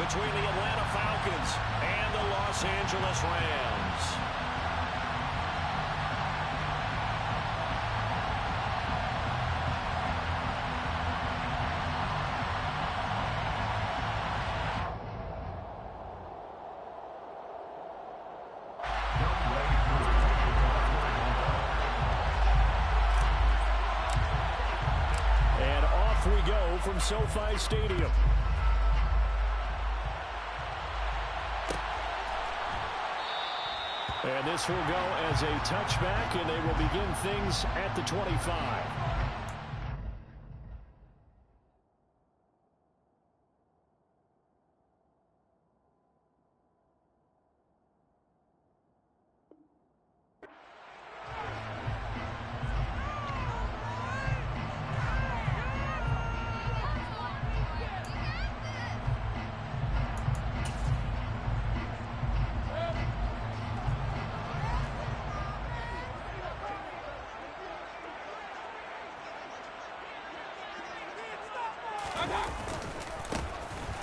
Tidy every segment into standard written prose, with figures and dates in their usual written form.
between the Atlanta Falcons and the Los Angeles Rams. And off we go from SoFi Stadium. And this will go as a touchback, and they will begin things at the 25.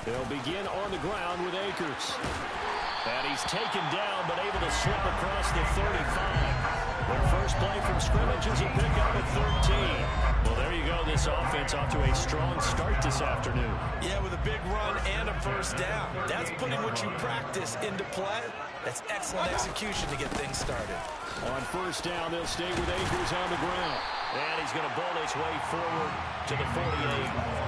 They'll begin on the ground with Akers. And he's taken down, but able to slip across the 35. Their first play from scrimmage is a pickup at 13. Well, there you go. This offense off to a strong start this afternoon. Yeah, with a big run and a first down. That's putting what you practice into play. That's excellent execution to get things started. On first down, they'll stay with Akers on the ground. And he's going to bull his way forward to the 48.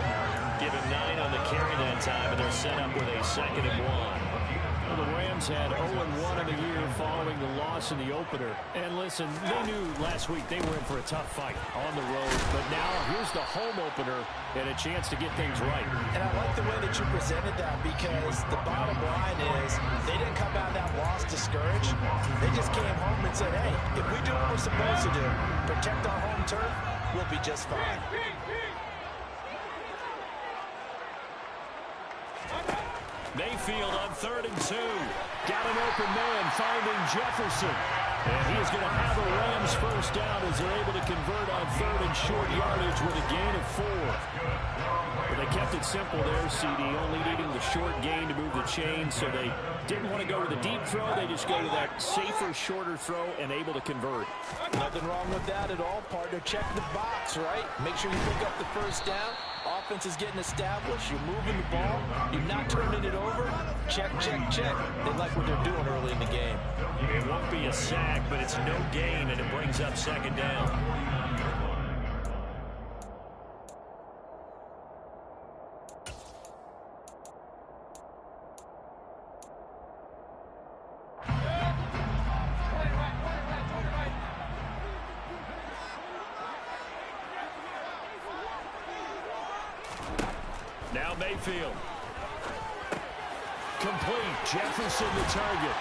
Give him 9 on the carry that time, and they're set up with a 2nd and 1. Well, the Rams had 0-1 in the year following the loss in the opener. And listen, they knew last week they were in for a tough fight on the road. But now here's the home opener and a chance to get things right. And I like the way that you presented that, because the bottom line is they didn't come out of that loss discouraged. They just came home and said, hey, if we do what we're supposed to do, protect our home turf, we'll be just fine. Mayfield on 3rd and 2. Got an open man, finding Jefferson. And he is going to have a Rams first down as they're able to convert on 3rd and short yardage with a gain of 4. But they kept it simple there, CD, only needing the short gain to move the chain, so they didn't want to go to the deep throw. They just go to that safer, shorter throw and able to convert. Nothing wrong with that at all, partner. Check the box, right? Make sure you pick up the first down. Offense is getting established. You're moving the ball. You're not turning it over. Check, check, check. They like what they're doing early in the game. It won't be a sack, but it's no gain, and it brings up 2nd down. Now Mayfield. Complete. Jefferson the target.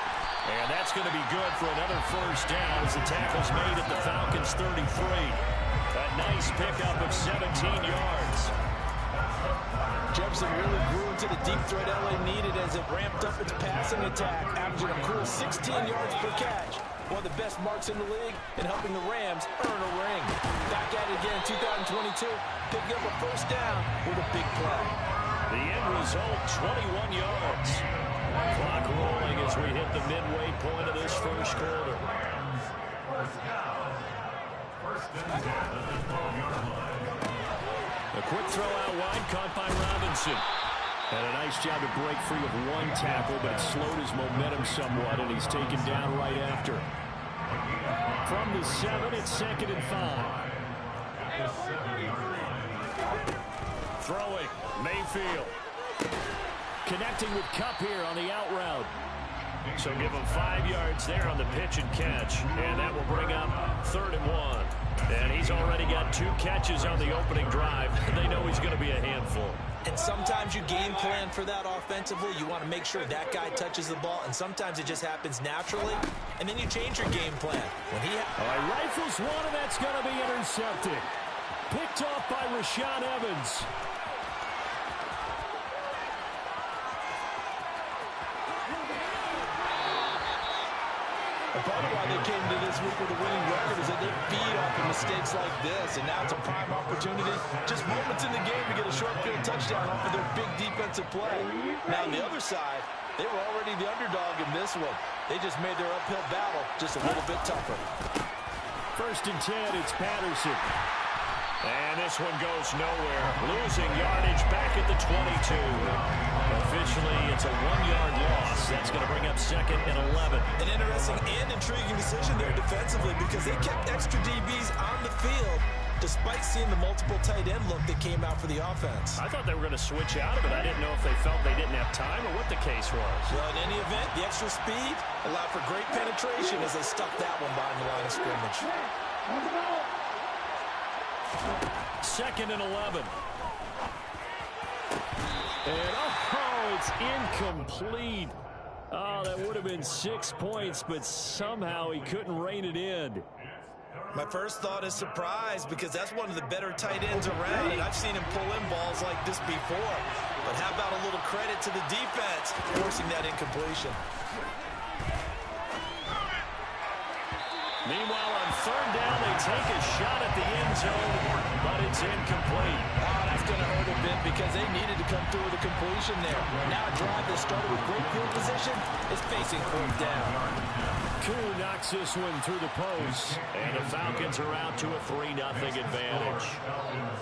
And that's going to be good for another first down as the tackle's made at the Falcons' 33. A nice pickup of 17 yards. Jefferson really grew into the deep threat LA needed as it ramped up its passing attack, averaging a cool 16 yards per catch. One of the best marks in the league and helping the Rams earn a ring. Back at it again in 2022, picking up a first down with a big play. The end result, 21 yards. Clock rolling as we hit the midway point of this first quarter. A quick throw out wide, caught by Robinson. And a nice job to break free of one tackle, but it slowed his momentum somewhat, and he's taken down right after. From the 7, it's 2nd and 5. Throwing, Mayfield. Connecting with Kupp here on the out route. So give him 5 yards there on the pitch and catch. And that will bring up 3rd and 1. And he's already got 2 catches on the opening drive. They know he's going to be a handful. And sometimes you game plan for that offensively. You want to make sure that guy touches the ball. And sometimes it just happens naturally. And then you change your game plan. When he rifles one, and that's going to be intercepted. Picked off by Rashaan Evans. And part of why they came into this week with a winning record is that they feed off of mistakes like this, and now it's a prime opportunity, just moments in the game, to get a short field touchdown off of their big defensive play. Now on the other side, they were already the underdog in this one. They just made their uphill battle just a little bit tougher. 1st and 10, it's Patterson. And this one goes nowhere. Losing yardage back at the 22. Officially, it's a 1-yard loss. That's going to bring up 2nd and 11. An interesting and intriguing decision there defensively, because they kept extra DBs on the field despite seeing the multiple tight end look that came out for the offense. I thought they were going to switch out of it. I didn't know if they felt they didn't have time or what the case was. Well, in any event, the extra speed allowed for great penetration as they stuck that one behind the line of scrimmage. 2nd and 11. And, oh, it's incomplete. Oh, that would have been 6 points, but somehow he couldn't rein it in. My first thought is surprise, because that's one of the better tight ends around, and I've seen him pull in balls like this before. But how about a little credit to the defense forcing that incompletion? Meanwhile, on 3rd down, they take a shot at the end zone, but it's incomplete. Oh, that's going to hurt a bit, because they needed to come through with a completion there. Now a drive that started with great field position is facing 4th down. Koo knocks this one through the post, and the Falcons are out to a 3-0 advantage.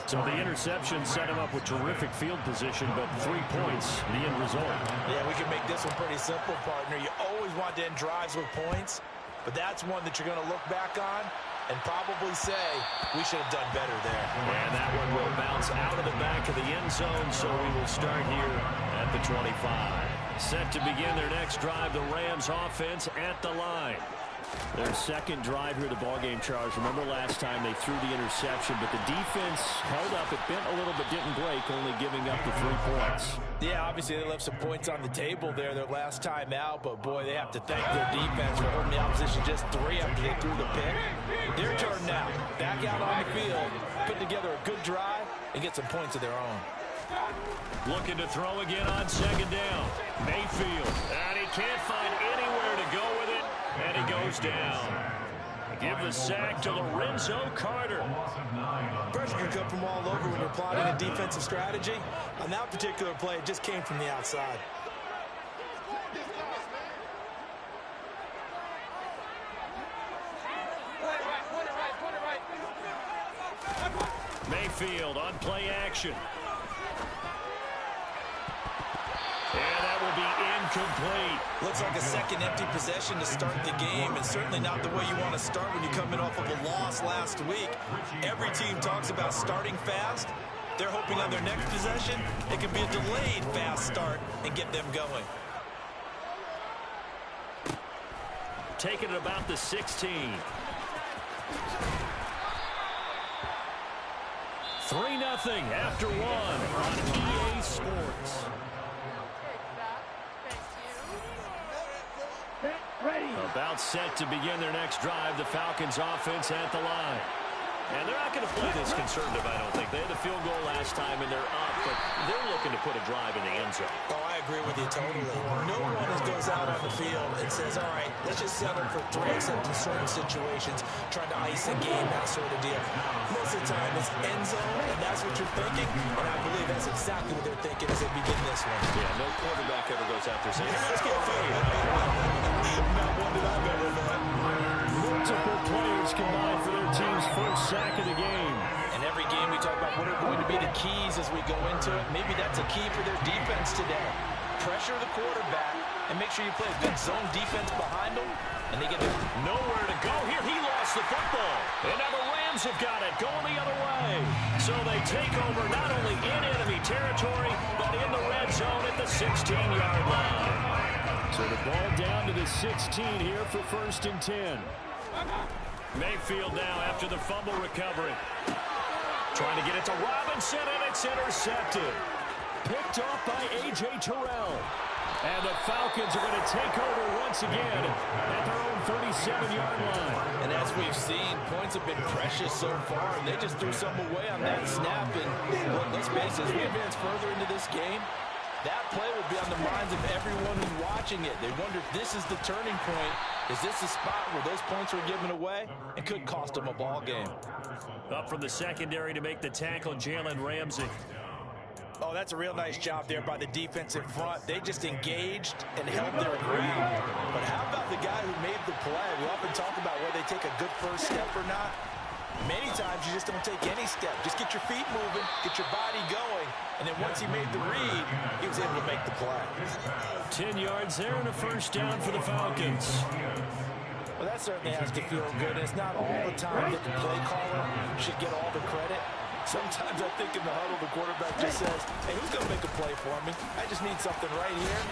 So the interception set him up with terrific field position, but 3 points, the end result. Yeah, we can make this one pretty simple, partner. You always want to end drives with points, but that's one that you're going to look back on and probably say, we should have done better there. And that one will bounce out of the back of the end zone, so we will start here at the 25. Set to begin their next drive, the Rams offense at the line. Their 2nd drive here, the ballgame, Charles. Remember last time they threw the interception, but the defense held up. It bent a little but didn't break, only giving up the 3 points. Yeah, obviously they left some points on the table there their last time out, but boy, they have to thank their defense for holding the opposition just 3 after they threw the pick. Their turn now. Back out on the field, put together a good drive, and get some points of their own. Looking to throw again on 2nd down. Mayfield, and he can't find anywhere to go with it, and he goes down. Give the sack to Lorenzo Carter. Pressure can come from all over when you're plotting a defensive strategy. On that particular play, it just came from the outside. Mayfield on play action. And that will be incomplete. Looks like a second empty possession to start the game, and certainly not the way you want to start when you come in off of a loss last week. Every team talks about starting fast. They're hoping on their next possession it can be a delayed fast start and get them going. Taking it about the 16. 3-0 after 1 on EA Sports. About set to begin their next drive, the Falcons offense at the line. And they're not going to play this conservative, I don't think. They had the field goal last time, and they're up, but they're looking to put a drive in the end zone. Oh, I agree with you totally. No one goes out on the field and says, all right, let's just settle for 3 except in certain situations, trying to ice the game, that sort of deal. Most of the time, it's end zone, and that's what you're thinking, and I believe that's exactly what they're thinking as they begin this one. Yeah, no quarterback ever goes out there saying, hey, let's get food. Not one that I've ever met. Multiple players combined for their team's first sack of the game. And every game we talk about what are going to be the keys as we go into it. Maybe that's a key for their defense today. Pressure the quarterback and make sure you play a good zone defense behind them. And they get nowhere to go here. He lost the football. And now the Rams have got it going the other way. So they take over not only in enemy territory, but in the red zone at the 16-yard line. So the ball down to the 16 here for 1st and 10. Mayfield now after the fumble recovery. Trying to get it to Robinson, and it's intercepted. Picked off by A.J. Terrell. And the Falcons are going to take over once again at their own 37-yard line. And as we've seen, points have been precious so far, and they just threw some away on that snap. And look, let's face it, as we advance further into this game, that play will be on the minds of everyone who's watching it. They wonder if this is the turning point Is this a spot where those points were given away and could cost them a ball game? Up from the secondary to make the tackle, Jalen Ramsey. Oh, that's a real nice job there by the defensive front. They just engaged and held their ground. But how about the guy who made the play? We often talk about whether they take a good first step or not. Many times you just don't take any step. Just get your feet moving, get your body going, and then once he made the read, he was able to make the play. 10 yards there and a first down for the Falcons. Well, that certainly has to feel good. It's not all the time that the play caller should get all the credit. Sometimes I think in the huddle, the quarterback just says, hey, who's going to make a play for me? I just need something right here.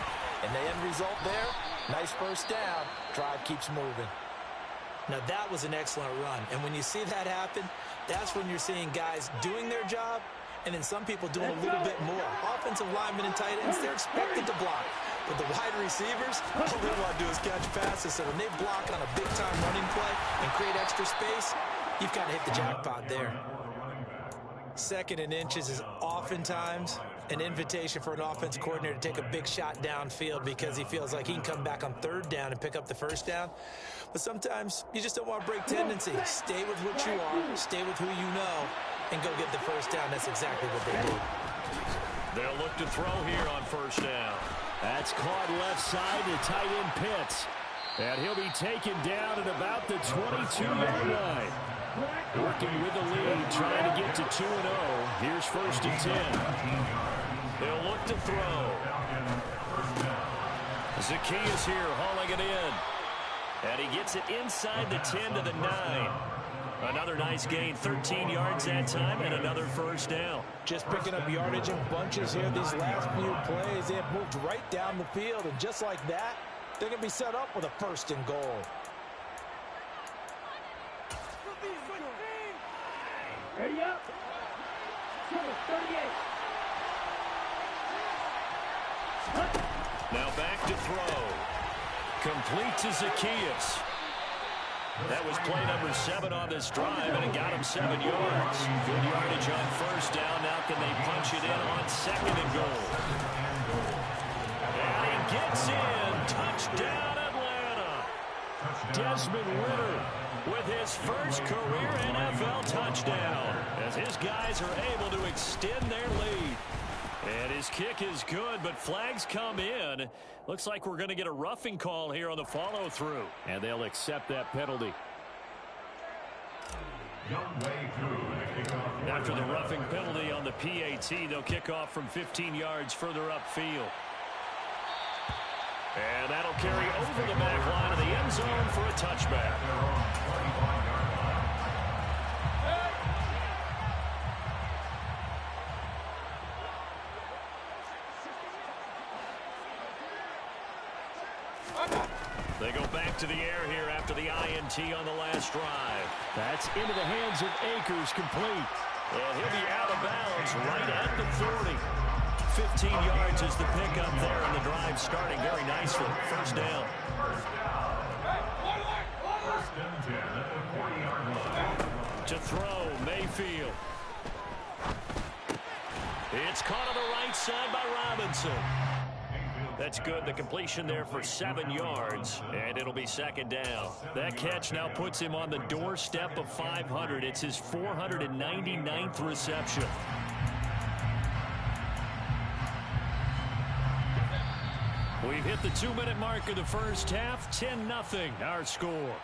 And the end result there, nice first down. Drive keeps moving. Now, that was an excellent run. And when you see that happen, that's when you're seeing guys doing their job and then some people doing a little bit more. Offensive linemen and tight ends, they're expected to block. But the wide receivers, all they want to do is catch passes. So when they block on a big-time running play and create extra space, you've kind of hit the jackpot there. Second and inches is oftentimes an invitation for an offense coordinator to take a big shot downfield because he feels like he can come back on third down and pick up the first down. But sometimes you just don't want to break tendency. Stay with what you are, stay with who you know, and go get the first down. That's exactly what they did. They'll look to throw here on first down. That's caught left side to tight end Pitts. And he'll be taken down at about the 22-yard line. Working with the lead, trying to get to 2-0. Here's first and 10. They'll look to throw. Zaccheaus here hauling it in. And he gets it inside the 10 to the 9. Another nice gain, 13 yards that time, and another first down. Just picking up yardage in bunches here. These last few plays, they have moved right down the field. And just like that, they're going to be set up with a first and goal. Ready up. 38. Now back to throw. Complete to Zaccheaus. That was play number 7 on this drive, and it got him 7 yards. Good yardage on first down. Now can they punch it in on second and goal? And he gets in. Touchdown, Atlanta. Desmond Ridder with his first career NFL touchdown as his guys are able to extend their lead. And his kick is good, but flags come in. Looks like we're going to get a roughing call here on the follow-through. And they'll accept that penalty. After the roughing penalty on the PAT, they'll kick off from 15 yards further upfield. And that'll carry over the back line of the end zone for a touchback. They go back to the air here after the INT on the last drive. That's into the hands of Akers, complete. And he'll be out of bounds right at the 40. 15 yards is the pickup there, and the drive starting very nicely. First down. To throw, Mayfield. It's caught on the right side by Robinson. That's good. The completion there for 7 yards, and it'll be second down. That catch now puts him on the doorstep of 500. It's his 499th reception. We've hit the 2-minute mark of the first half. 10-0, our score.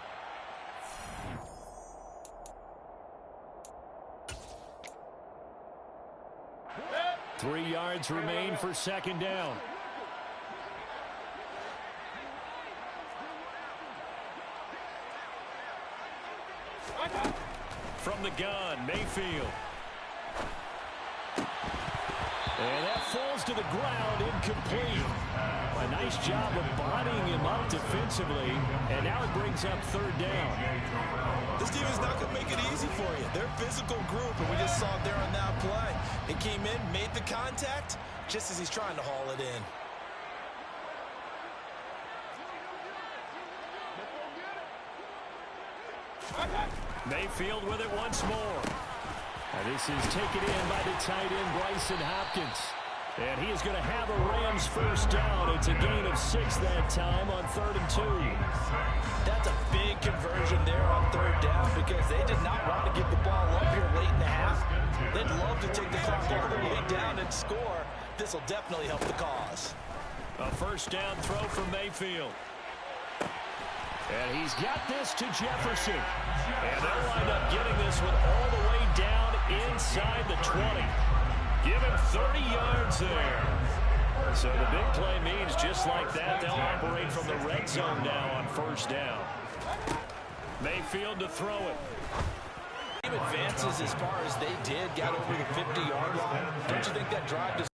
Three yards remain for second down. From the gun, Mayfield. And that falls to the ground, incomplete. A nice job of bodying him up defensively, and now it brings up third down. This team is not going to make it easy for you. They're a physical group, and we just saw it there on that play. It came in, made the contact, just as he's trying to haul it in. Mayfield with it once more. And this is taken in by the tight end, Bryson Hopkins. And he is going to have a Rams Rams first down. It's a gain of 6 that time on 3rd and 2. That's a big conversion there on 3rd down because they did not want to give the ball up here late in the half. They'd love to take the clock all the way down and score. This will definitely help the cause. A first down throw from Mayfield. And he's got this to Jefferson. And they'll wind up getting this one all the way down inside the 20. Give him 30 yards there. So the big play means just like that, they'll operate from the red zone now on first down. Mayfield to throw it. Team advances as far as they did, got over the 50-yard line. Don't you think that drive does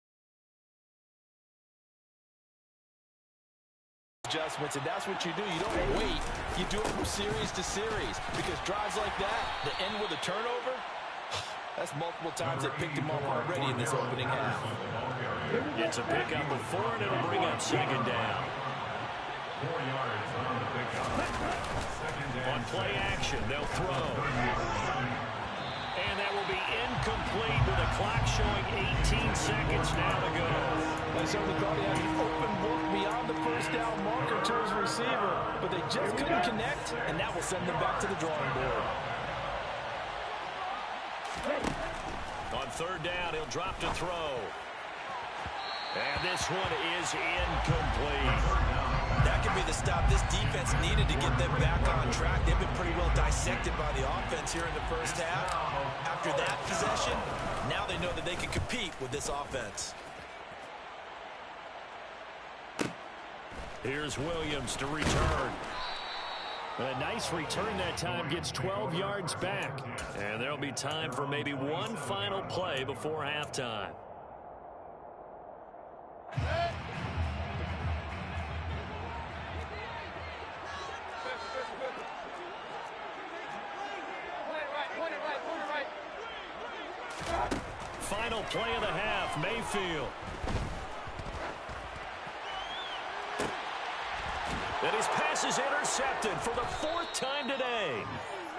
adjustments, and that's what you do. You don't wait. You do it from series to series because drives like that, that end with a turnover, that's multiple times they picked him up already in this opening half. It's a pickup of 4, and it'll bring up 2nd down. On play action, they'll throw. And that will be incomplete with a clock showing 18 seconds now to go. They certainly thought he had an open book beyond the first down marker to his receiver, but they just couldn't connect, and that will send them back to the drawing board. On 3rd down, he'll drop to throw. And this one is incomplete. That could be the stop this defense needed to get them back on track. They've been pretty well dissected by the offense here in the first half. After that possession, now they know that they can compete with this offense. Here's Williams to return. A nice return that time, gets 12 yards back. And there'll be time for maybe one final play before halftime. Final play of the half, Mayfield. And his pass is intercepted for the 4th time today.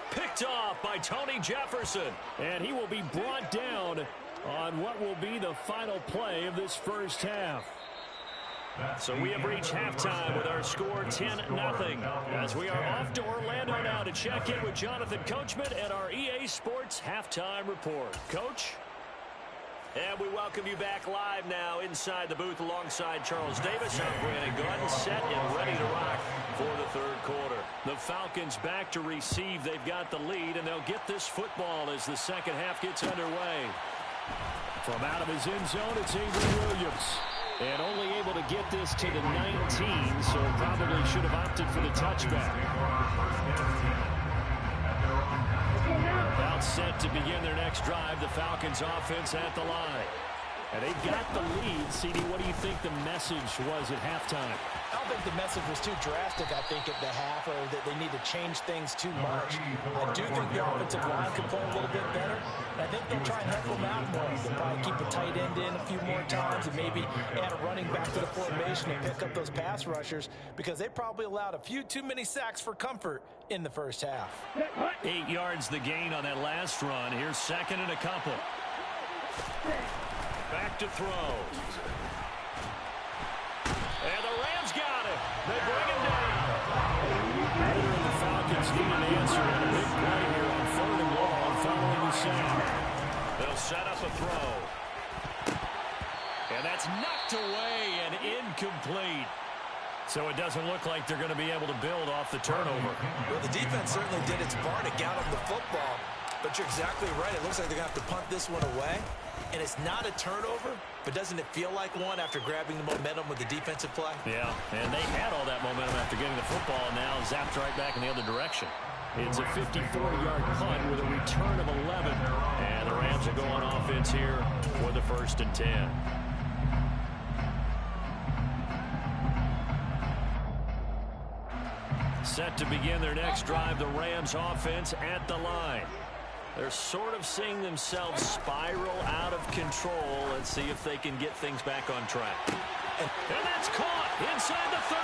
Picked off by Tony Jefferson. And he will be brought down on what will be the final play of this first half. So we have reached halftime with our score 10-0. As we are off to Orlando now to check in with Jonathan Coachman and our EA Sports Halftime Report. Coach? And we welcome you back live now inside the booth alongside Charles Davis. I'm Brandon Gaudin, set and ready to rock for the 3rd quarter. The Falcons back to receive. They've got the lead, and they'll get this football as the second half gets underway. From out of his end zone, it's Avery Williams. And only able to get this to the 19, so probably should have opted for the touchback. About set to begin their next drive, the Falcons offense at the line. And they got the lead. CD, what do you think the message was at halftime? I don't think the message was too drastic, I think, at the half, or that they need to change things too much. I do think the offensive line could play a little bit better. And I think they'll try and help them out more. They'll probably keep a tight end in a few more times and maybe add a running back to the formation and pick up those pass rushers because they probably allowed a few too many sacks for comfort in the first half. 8 yards the gain on that last run. Here's 2nd and a couple. Back to throw. And the Rams got it. They bring him down. The Falcons need an answer and a big play here on 3rd and long following the sack. They'll set up a throw. And that's knocked away and incomplete. So it doesn't look like they're going to be able to build off the turnover. Well, the defense certainly did its part to get them the football. But you're exactly right. It looks like they're going to have to punt this one away. And it's not a turnover, but doesn't it feel like one after grabbing the momentum with the defensive play? Yeah, and they had all that momentum after getting the football, and now zapped right back in the other direction. It's a 54-yard punt with a return of 11. And the Rams will go on offense here for the 1st and 10. Set to begin their next drive, the Rams offense at the line. They're sort of seeing themselves spiral out of control. Let's see if they can get things back on track. And that's caught inside the 30.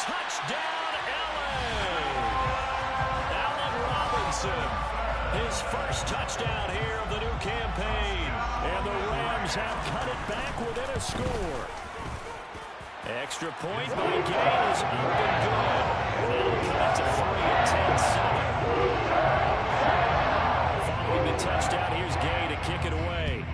Touchdown, L.A. Allen Robinson. His first touchdown here of the new campaign. And the Rams have cut it back within a score. Extra point by Gay is up and good. That'll cut it to 3 at 10-7. Following the touchdown, here's Gay to kick it away.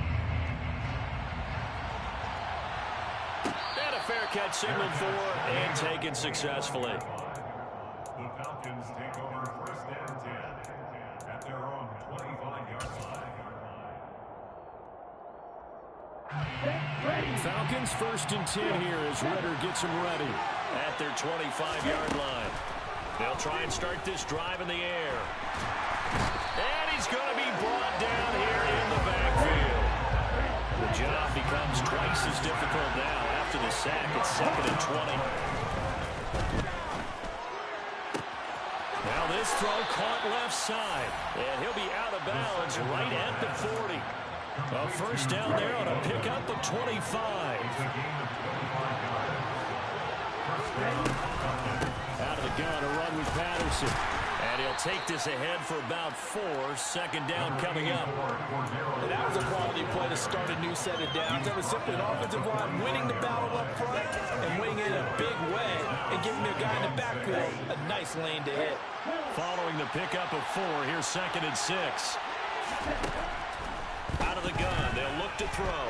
And a fair catch signaled for and taken successfully. The Falcons take over 1st and 10 at their own 25-yard line. Falcons 1st and 10 here as Ridder gets them ready at their 25-yard line. They'll try and start this drive in the air. And he's going to be brought down here in the backfield. The job becomes twice as difficult now after the sack. It's 2nd and 20. Now this throw caught left side. And he'll be out of bounds right at the 40. A first down there on a pickup of 25. Out of the gun, a run with Patterson. And he'll take this ahead for about 4. 2nd down coming up. And that was a quality play to start a new set of downs. That was simply an offensive line winning the battle up front and winning it in a big way and giving the guy in the backfield a nice lane to hit. Following the pickup of 4, here's 2nd and 6. Out of the gun, they'll look to throw.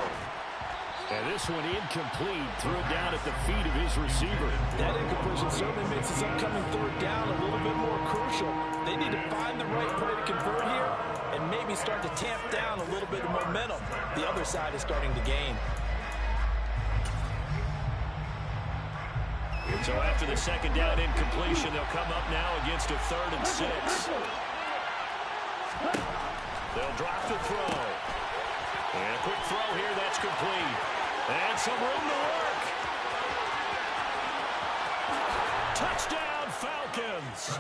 And this one incomplete. Threw it down at the feet of his receiver. That incompletion certainly makes this upcoming 3rd down a little bit more crucial. They need to find the right play to convert here and maybe start to tamp down a little bit of momentum. The other side is starting to gain. So after the 2nd down incompletion, they'll come up now against a 3rd and 6. They'll drop the throw. And a quick throw here, that's complete. And some room to work. Touchdown, Falcons.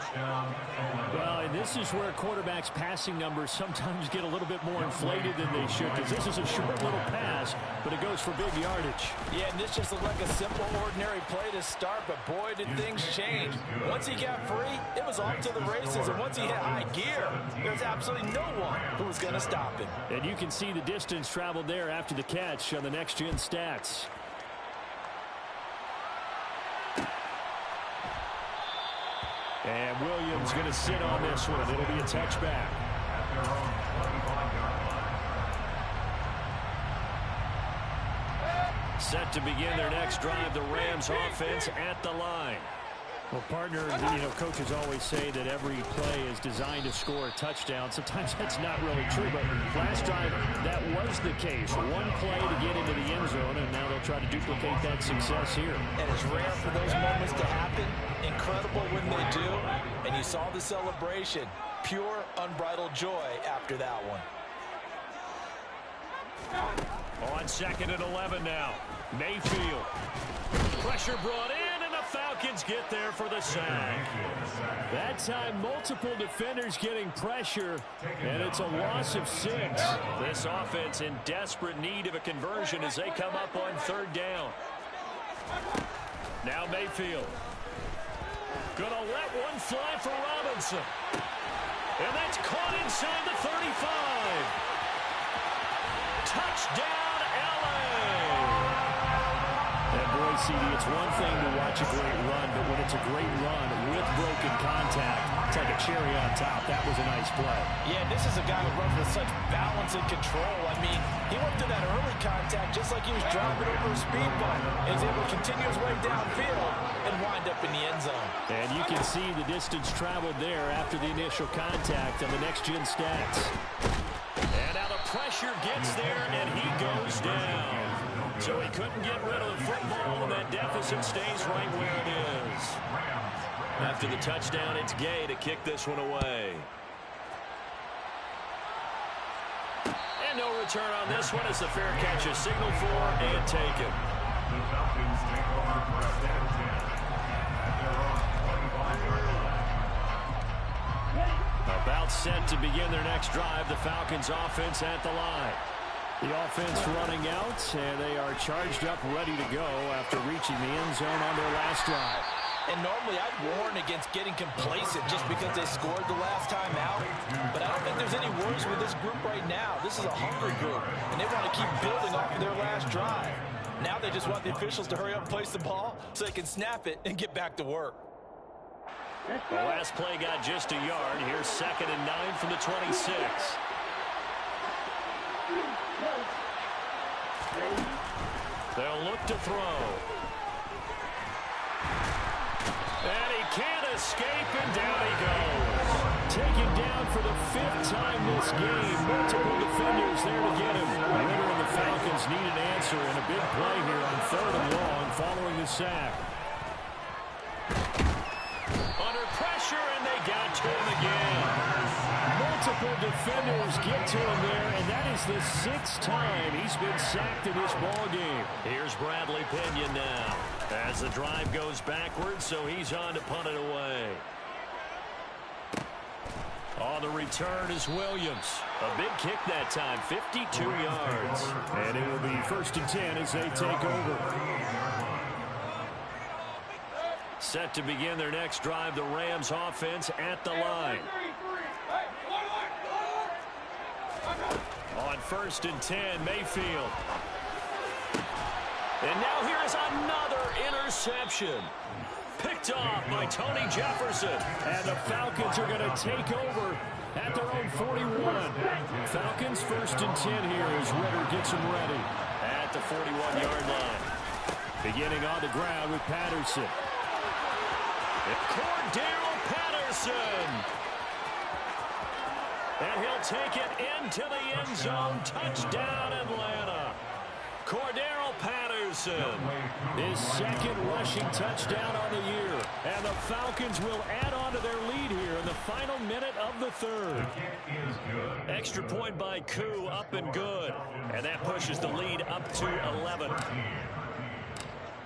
Well, and this is where quarterbacks' passing numbers sometimes get a little bit more inflated than they should, because this is a short little pass, but it goes for big yardage. Yeah, and this just looked like a simple, ordinary play to start, but boy, did things change. Once he got free, it was off to the races, and once he hit high gear, there's absolutely no one who was going to stop him. And you can see the distance traveled there after the catch on the next-gen stats. And Williams going to sit on this one. It'll be a touchback. Set to begin their next drive, the Rams offense at the line. Well, partner, coaches always say that every play is designed to score a touchdown. Sometimes that's not really true, but last drive, that was the case. One play to get into the end zone, and now they'll try to duplicate that success here. And it's rare for those moments to happen. Incredible when they do. And you saw the celebration. Pure, unbridled joy after that one. On 2nd and 11 now. Mayfield. Pressure brought in, and the Falcons get there for the sack. That time, multiple defenders getting pressure, and it's a loss of 6. This offense in desperate need of a conversion as they come up on 3rd down. Now Mayfield. Gonna let one fly for Robinson. And that's caught inside the 35. Touchdown, LA! And boy, CD, it's one thing to watch a great run, but when it's a great run with broken contact, it's like a cherry on top. That was a nice play. Yeah, this is a guy who runs with such balance and control. I mean, he went through that early contact just like he was dropping over a speed bump. And was able to continue his way downfield and wind up in the end zone. And you can see the distance traveled there after the initial contact on the next-gen stats. And now the pressure gets there, and he goes down. So he couldn't get rid of the football, and that deficit stays right where it is. After the touchdown, it's Gay to kick this one away. And no return on this one as the fair catch is signaled for and taken. The Falcons take over 1st and 10 at their own 25-yard line. About set to begin their next drive, the Falcons offense at the line. The offense running out, and they are charged up, ready to go after reaching the end zone on their last drive. And normally I'd warn against getting complacent just because they scored the last time out. But I don't think there's any worries with this group right now. This is a hungry group, and they want to keep building off of their last drive. Now they just want the officials to hurry up and place the ball so they can snap it and get back to work. The last play got just a yard. Here's 2nd and 9 from the 26. They'll look to throw. And he can't escape, and down he goes. Taken down for the 5th time this game. Multiple defenders there to get him. Ritter and the Falcons need an answer, and a big play here on 3rd and long following the sack. Under pressure, and they got to him again. Multiple defenders get to him there, and that is the 6th time he's been sacked in this ball game. Here's Bradley Pinion now as the drive goes backwards, so he's on to punt it away. On the return is Williams. A big kick that time, 52 yards. And it will be 1st and 10 as they take over. Set to begin their next drive, the Rams offense at the line. On 1st and 10, Mayfield. And now here is another interception. Picked off by Tony Jefferson. And the Falcons are going to take over at their own 41. Falcons 1st and 10 here as Ritter gets them ready at the 41-yard line. Beginning on the ground with Patterson. Cordarrelle Patterson. And he'll take it into the end zone. Touchdown, Atlanta. Cordarrelle Patterson, his 2nd rushing touchdown on the year. And the Falcons will add on to their lead here in the final minute of the 3rd. Extra point by Koo, up and good. And that pushes the lead up to 11.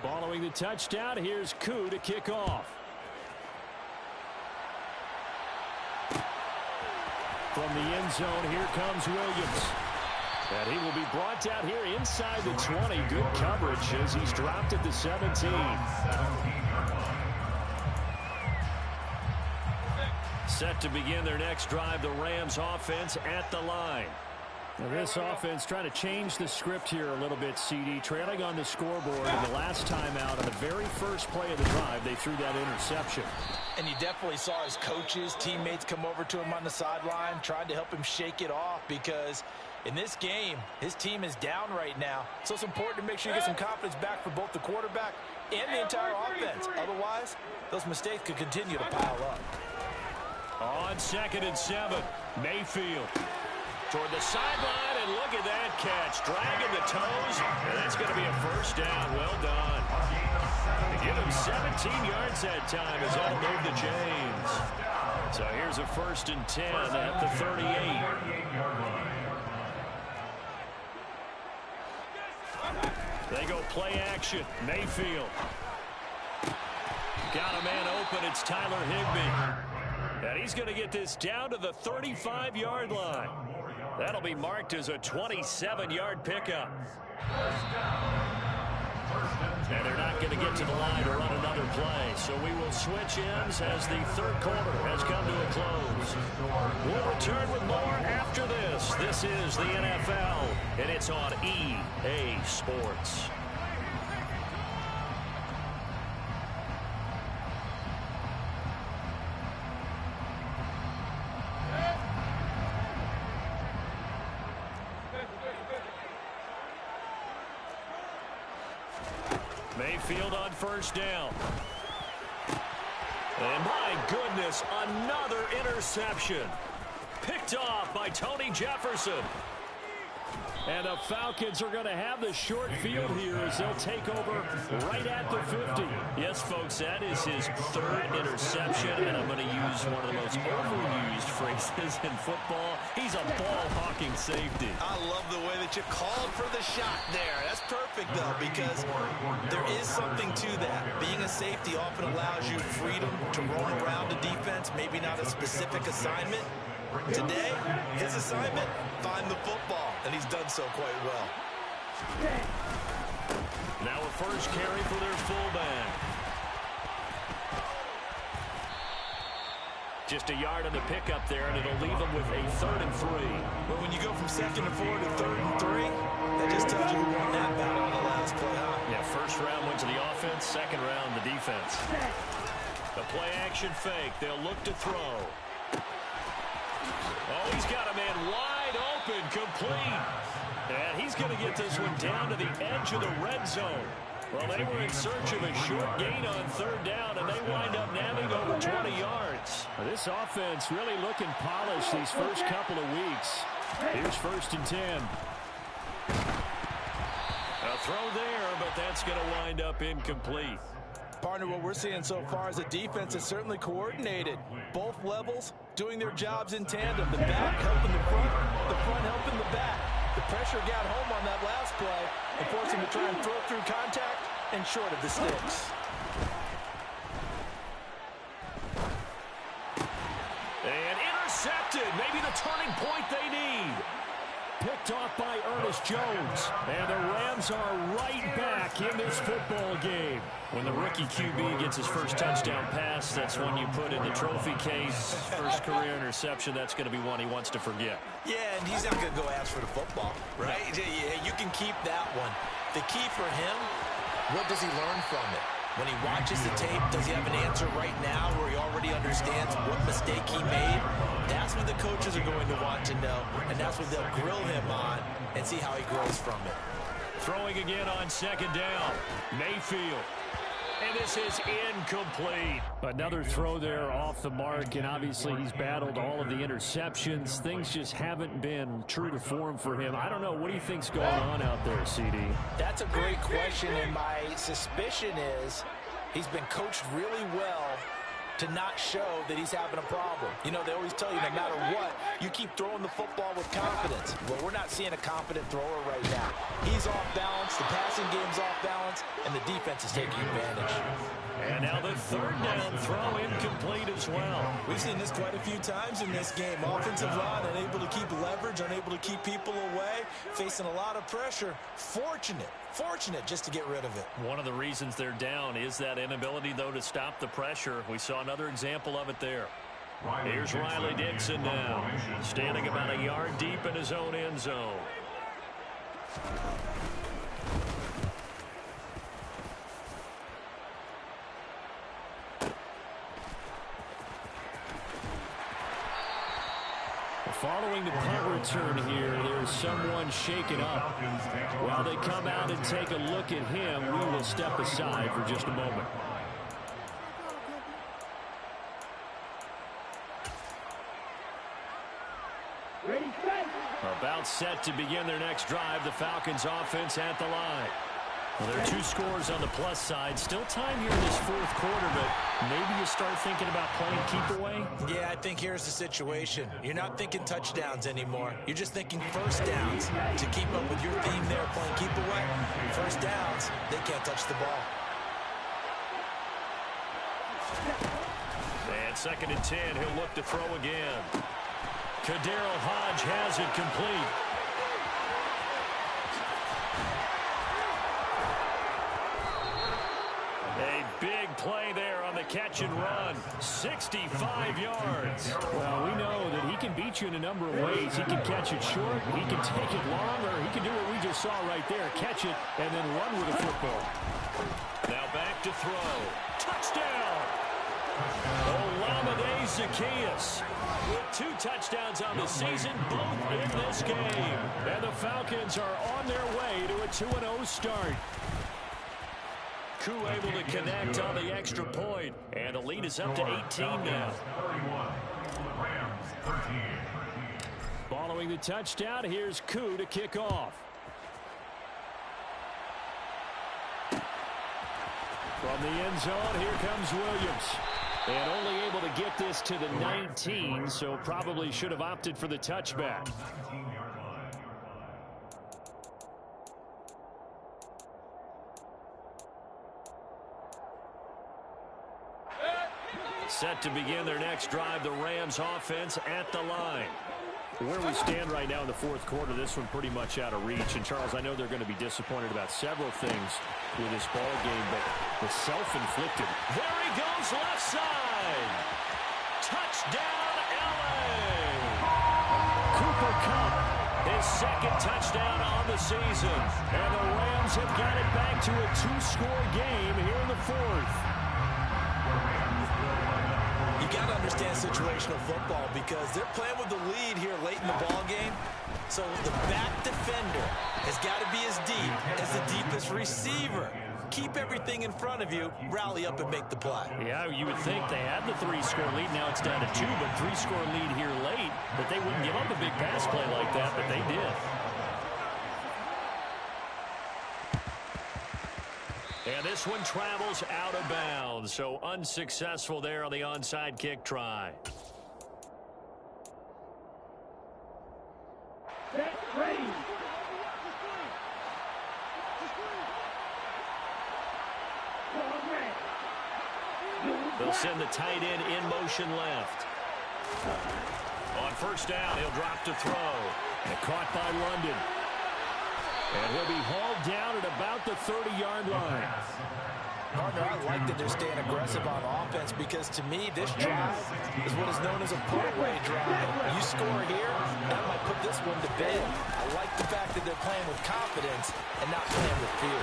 Following the touchdown, here's Koo to kick off. From the end zone, here comes Williams. And he will be brought down here inside the 20. Good coverage as he's dropped at the 17. Set to begin their next drive, the Rams offense at the line. Now this offense trying to change the script here a little bit, CD. Trailing on the scoreboard, and the last time out on the very first play of the drive, they threw that interception. And you definitely saw his coaches, teammates come over to him on the sideline, trying to help him shake it off because in this game, his team is down right now. So it's important to make sure you get some confidence back for both the quarterback and the entire offense. Otherwise, those mistakes could continue to pile up. On 2nd and 7, Mayfield. Toward the sideline, and look at that catch. Dragging the toes, and that's going to be a 1st down. Well done. To give him 17 yards that time as that'll move the chains. So here's a 1st and 10 at the 38. They go play action. Mayfield. Got a man open. It's Tyler Higbee. And he's going to get this down to the 35-yard line. That'll be marked as a 27-yard pickup. And they're not going to get to the line to run another play. So we will switch ends as the 3rd quarter has come to a close. We'll return with more after this. This is the NFL, and it's on EA Sports. Mayfield on 1st down. And my goodness, another interception. Picked off by Tony Jefferson. And the Falcons are going to have the short field here as they'll take over right at the 50. Yes, folks, that is his 3rd interception, and I'm going to use one of the most overused phrases in football. He's a ball-hawking safety. I love the way that you called for the shot there. That's perfect, though, because there is something to that. Being a safety often allows you freedom to roam around the defense, maybe not a specific assignment. Today, his assignment, find the football, and he's done so quite well. Now a first carry for their fullback. Just a yard on the pickup there, and it'll leave them with a 3rd and 3. But when you go from 2nd and 4 to 3rd and 3, that just tells you who won that battle on the last play, huh? Yeah, first round went to the offense, second round the defense. The play action fake. They'll look to throw. Oh, he's got a man wide open, complete. And he's going to get this one down to the edge of the red zone. Well, they were in search of a short gain on 3rd down, and they wind up nabbing over 20 yards. Well, this offense really looking polished these first couple of weeks. Here's 1st and 10. A throw there, but that's going to wind up incomplete. Partner, what we're seeing so far is the defense is certainly coordinated. Both levels doing their jobs in tandem. The back helping the front helping the back. The pressure got home on that last play and forced him to try and throw through contact and short of the sticks. And intercepted. Maybe the turning point they need. Picked off by Ernest Jones. And the Rams are right back in this football game. When the rookie QB gets his first touchdown pass, that's one you put in the trophy case. First career interception, that's going to be one he wants to forget. Yeah, and he's not going to go ask for the football, right? Yeah, you can keep that one. The key for him, what does he learn from it? When he watches the tape, does he have an answer right now where he already understands what mistake he made? That's what the coaches are going to want to know, and that's what they'll grill him on and see how he grows from it. Throwing again on 2nd down. Mayfield. And this is incomplete. Another throw there off the mark, and obviously he's battled all of the interceptions. Things just haven't been true to form for him. I don't know. What do you think's going on out there, CD? That's a great question, and my suspicion is he's been coached really well to not show that he's having a problem. You know, they always tell you no matter what, you keep throwing the football with confidence. Well, we're not seeing a confident thrower right now. He's off balance, the passing game's off balance, and the defense is taking advantage. And now the 3rd down throw incomplete as well. We've seen this quite a few times in this game. Offensive line unable to keep leverage, unable to keep people away, facing a lot of pressure. Fortunate just to get rid of it. One of the reasons they're down is that inability, though, to stop the pressure. We saw another example of it there. Here's Riley Dixon now, standing about a yard deep in his own end zone. Following the punt return here, there's someone shaken up. While they come out and take a look at him, we will step aside for just a moment. Ready, set. About set to begin their next drive, the Falcons offense at the line. Well, there are 2 scores on the plus side. Still time here in this 4th quarter, but maybe you start thinking about playing keep away? Yeah, I think here's the situation. You're not thinking touchdowns anymore. You're just thinking first downs. To keep up with your theme there, playing keep away, first downs, they can't touch the ball. And 2nd and 10, he'll look to throw again. Kaderl Hodge has it complete. A big play there on the catch and run. 65 yards. Well, we know that he can beat you in a number of ways. He can catch it short, he can take it long, or he can do what we just saw right there, catch it and then run with the football. Now back to throw. Touchdown! Olamide Zaccheaus with 2 touchdowns on the season, both in this game. And the Falcons are on their way to a 2-0 start. Koo able to connect on the extra point, and the lead is up to 18 now. Following the touchdown, here's Koo to kick off. From the end zone, here comes Williams. And only able to get this to the 19, so probably should have opted for the touchback. Set to begin their next drive, the Rams offense at the line. Where we stand right now in the 4th quarter, this one pretty much out of reach. And, Charles, I know they're going to be disappointed about several things with this ball game, but the self-inflicted. There he goes left side. Touchdown, LA! Cooper Kupp, his second touchdown on the season. And the Rams have got it back to a 2-score game here in the fourth. You got to understand situational football because they're playing with the lead here late in the ball game. So the back defender has got to be as deep as the deepest receiver. Keep everything in front of you, rally up and make the play. Yeah, you would think they had the 3-score lead. Now it's down to 2, but 3-score lead here late. But they wouldn't give up a big pass play like that, but they did. And this one travels out of bounds, so unsuccessful there on the onside kick try. Set, ready. They'll send the tight end in motion left. On first down, he'll drop to throw. And caught by London. And he'll be hauled down at about the 30-yard line. Partner, I like that they're staying aggressive on offense because to me, this drive is what is known as a put-away drive. You score here, that might put this one to bed. I like the fact that they're playing with confidence and not playing with fear.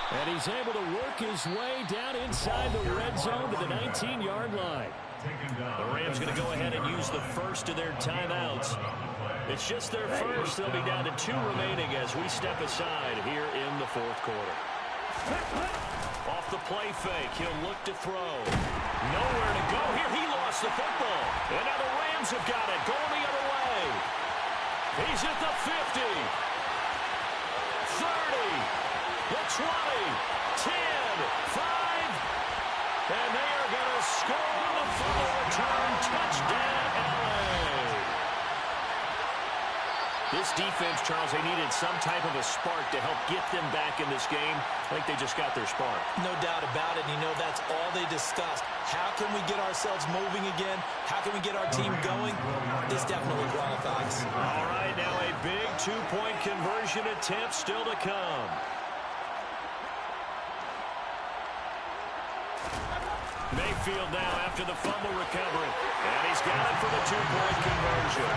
And he's able to work his way down inside the red zone to the 19-yard line. The Rams going to go ahead and use the first of their timeouts. It's just their first. They'll be down to 2 remaining as we step aside here in the fourth quarter. Off the play fake, he'll look to throw. Nowhere to go here. He lost the football. And now the Rams have got it. Going the other way. He's at the 50. 30. The 20, 10, 5, and they are going to score on the fumble return. Touchdown, LA. This defense, Charles, they needed some type of a spark to help get them back in this game. I think they just got their spark. No doubt about it. You know, that's all they discussed. How can we get ourselves moving again? How can we get our team going? This definitely qualifies. All right, now a big 2-point conversion attempt still to come. Mayfield now after the fumble recovery. And he's got it for the 2-point conversion.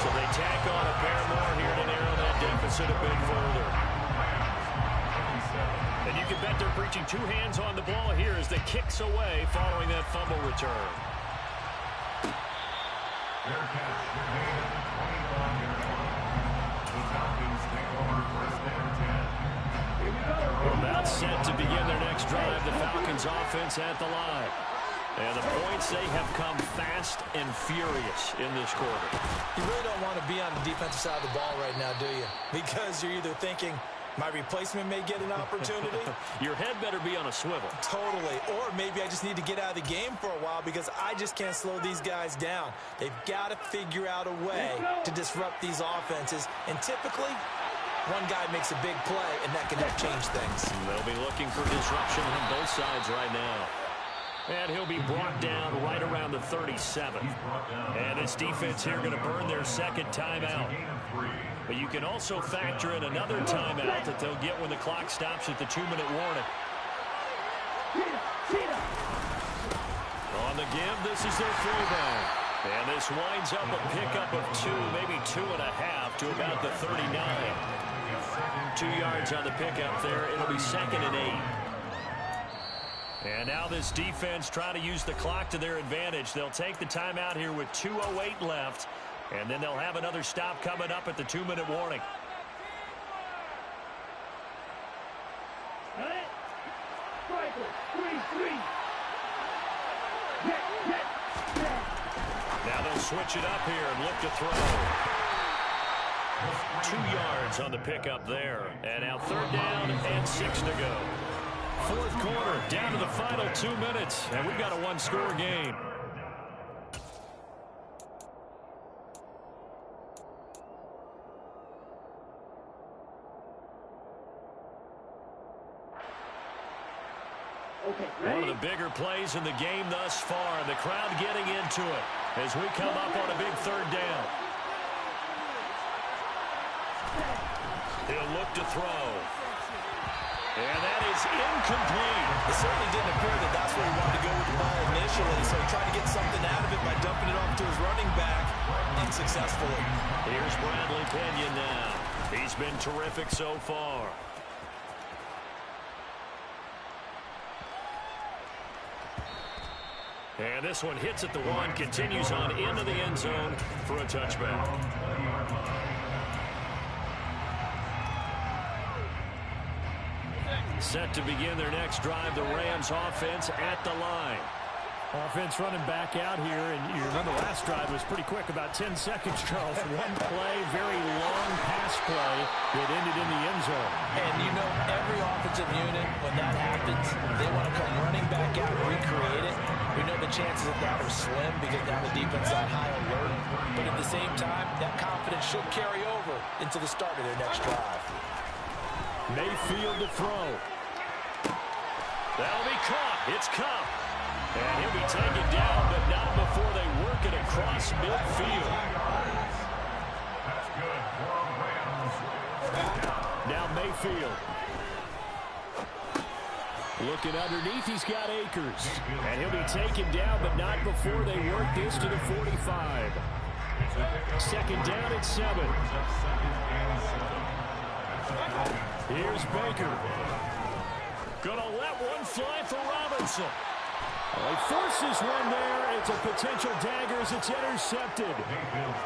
So they tack on a pair more here to narrow that deficit a bit further. And you can bet they're preaching 2 hands on the ball here as they kicks away following that fumble return. Fair catch. The Falcons take over first and 10. About set to begin their next drive. The Falcons offense at the line. And the points, they have come fast and furious in this quarter. You really don't want to be on the defensive side of the ball right now, do you? Because you're either thinking, my replacement may get an opportunity. Your head better be on a swivel. Totally. Or maybe I just need to get out of the game for a while because I just can't slow these guys down. They've got to figure out a way to disrupt these offenses. And typically, one guy makes a big play, and that can help change things. They'll be looking for disruption on both sides right now. And he'll be brought down right around the 37. And this defense here going to burn their second timeout. But you can also factor in another timeout that they'll get when the clock stops at the 2-minute warning. On the give, this is their fullback. And this winds up a pickup of 2, maybe 2.5 to about the 39. 2 yards on the pickup there. It'll be 2nd and 8. And now this defense trying to use the clock to their advantage. They'll take the timeout here with 2:08 left. And then they'll have another stop coming up at the 2-minute warning. Now they'll switch it up here and look to throw. 2 yards on the pickup there. And now 3rd down and 6 to go. Fourth quarter, down to the final 2 minutes. And we've got a 1-score game. One of the bigger plays in the game thus far. The crowd getting into it as we come up on a big 3rd down. He'll look to throw. And that is incomplete. It certainly didn't appear that that's where he wanted to go with the ball initially, so he tried to get something out of it by dumping it off to his running back unsuccessfully. Here's Bradley Pinion now. He's been terrific so far. And this one hits at the one, continues on into the end zone for a touchback. Set to begin their next drive, the Rams offense at the line. Offense running back out here, and you remember last drive was pretty quick, about 10 seconds, Charles. One play, very long pass play that ended in the end zone. And you know every offensive unit, when that happens, they want to come running back out and recreate it. We know the chances of that are slim because now the defense is on high alert. But at the same time, that confidence should carry over into the start of their next drive. Mayfield to throw. That'll be caught. It's Kupp. And he'll be taken down, but not before they work it across midfield. That's good for Rams. Now Mayfield. Looking underneath, he's got Akers. And he'll be taken down, but not before they work this to the 45. Second down at 7. Here's Baker. Gonna let one fly for Robinson. Well, he forces one there. It's a potential dagger as it's intercepted.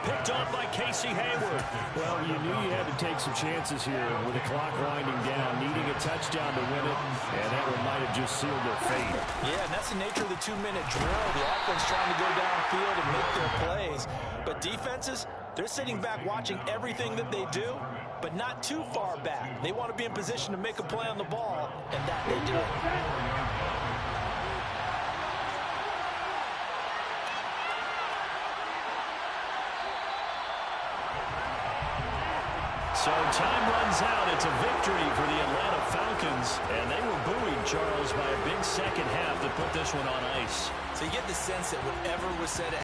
Picked off by Casey Hayward. Well, you knew you had to take some chances here with the clock winding down, needing a touchdown to win it, and that one might have just sealed their fate. Yeah, and that's the nature of the 2-minute drill. The offense trying to go downfield and make their plays. But defenses, they're sitting back watching everything that they do, but not too far back. They want to be in position to make a play on the ball, and that they do. So time runs out. It's a victory for the Atlanta Falcons. And they were buoyed, Charles, by a big second half that put this one on ice. So you get the sense that whatever was said